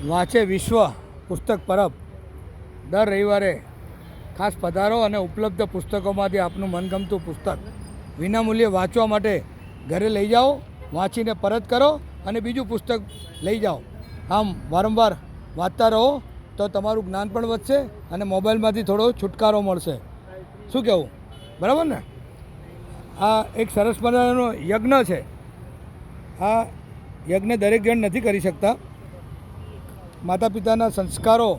વાંચે વિશ્વ પુસ્તક પરબ દર રવિવારે ખાસ પધારો અને ઉપલબ્ધ પુસ્તકોમાંથી આપનું મનગમતું પુસ્તક વિનામૂલ્યે વાંચવા માટે ઘરે લઈ જાઓ, વાંચીને પરત કરો અને બીજું પુસ્તક લઈ જાઓ. આમ વારંવાર વાંચતા રહો તો તમારું જ્ઞાન પણ વધશે અને મોબાઈલમાંથી થોડો છુટકારો મળશે. શું કહેવું? બરાબર ને? આ એક સરસ મજાનો યજ્ઞ છે. આ યજ્ઞ દરેક જણ નથી કરી શકતા. માતા પિતાના સંસ્કારો,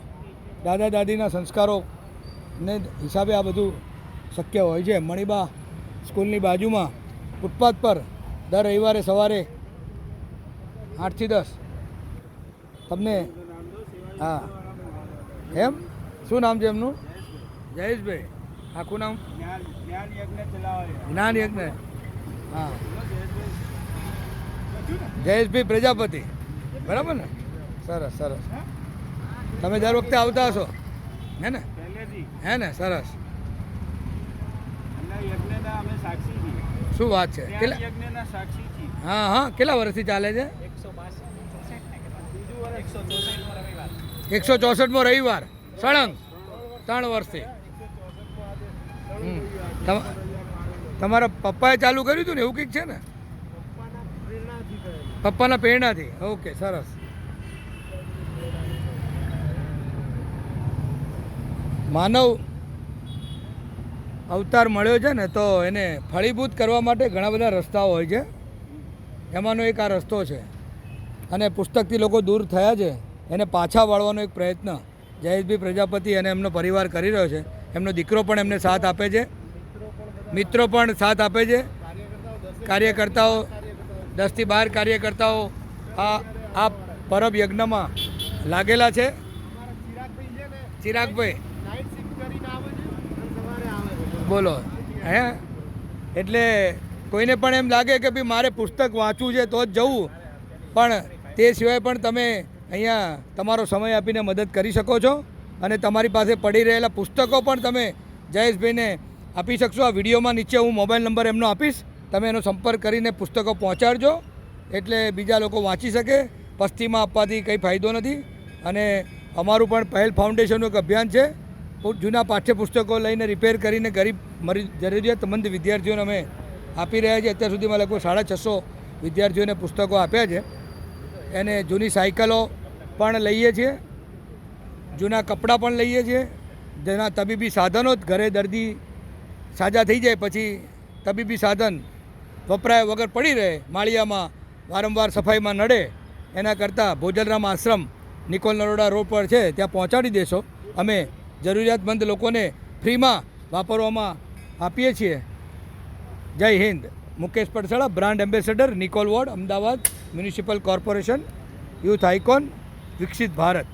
દાદા દાદીના સંસ્કારોને હિસાબે આ બધું શક્ય હોય છે. મણિબા સ્કૂલની બાજુમાં ફૂટપાથ પર દર રવિવારે સવારે 8 થી 10 તમને હા એમ શું નામ છે એમનું? જયેશભાઈ. આખું નામ? જ્ઞાન યજ્ઞ. હા, જયેશભાઈ પ્રજાપતિ. બરાબર ને? સરસ સરસ. તમે દર વખતે આવતા હશો હે ને? હે ને? સરસ. શું વાત છે? હા હા, કેટલા વર્ષથી ચાલે છે? 164મો રવિવાર સળંગ 3 વર્ષથી. તમારા પપ્પાએ ચાલુ કર્યું હતું ને એવું કંઈક છે ને? પપ્પાના પ્રેરણાથી. ઓકે, સરસ. માનવ અવતાર મળ્યો છે ને તો એને ફળીભૂત કરવા માટે ઘણા બધા રસ્તાઓ હોય છે. એમાંનો એક આ રસ્તો છે અને પુસ્તકથી લોકો દૂર થયા છે એને પાછા વાળવાનો એક પ્રયત્ન જયેશભાઈ પ્રજાપતિ અને એમનો પરિવાર કરી રહ્યો છે. એમનો દીકરો પણ એમને સાથ આપે છે, મિત્રો પણ સાથ આપે છે, કાર્યકર્તાઓ 10 થી 12 કાર્યકર્તાઓ આ પરબ યજ્ઞમાં લાગેલા છે. ચિરાગભાઈ બોલો. હે એટલે કોઈને પણ એમ લાગે કે ભાઈ મારે પુસ્તક વાંચવું છે તો જ જવું, પણ તે સિવાય પણ તમે અહીંયા તમારો સમય આપીને મદદ કરી શકો છો અને તમારી પાસે પડી રહેલા પુસ્તકો પણ તમે જયેશભાઈને આપી શકશો. આ વિડીયોમાં નીચે હું મોબાઈલ નંબર એમનો આપીશ, તમે એનો સંપર્ક કરીને પુસ્તકો પહોંચાડજો એટલે બીજા લોકો વાંચી શકે. પસ્તીમાં આપવાથી કંઈ ફાયદો નથી. અને અમારું પણ પહેલ ફાઉન્ડેશનનું એક અભિયાન છે. જૂના પાઠ્યપુસ્તકો લઈને રિપેર કરીને ગરીબ જરૂરિયાતમંદ વિદ્યાર્થીઓને અમે આપી રહ્યા છીએ. અત્યાર સુધીમાં લગભગ 650 વિદ્યાર્થીઓને પુસ્તકો આપ્યા છે. એને જૂની સાયકલો પણ લઈએ છીએ, જૂના કપડાં પણ લઈએ છીએ, જેના તબીબી સાધનો ઘરે દર્દી સાજા થઈ જાય પછી તબીબી સાધન વપરાય વગર પડી રહે, માળિયામાં વારંવાર સફાઈમાં નડે, એના કરતાં ભોજનરામ આશ્રમ નિકોલ નરોડા રોડ પર છે ત્યાં પહોંચાડી દેશો. અમે જરૂરિયાતમંદ લોકોને ફ્રીમાં વાપરવામાં આપીએ છીએ. Jai Hind. Mukesh Padsala, brand ambassador, Nikol ward, Ahmedabad municipal corporation, youth icon, વિકસિત ભારત.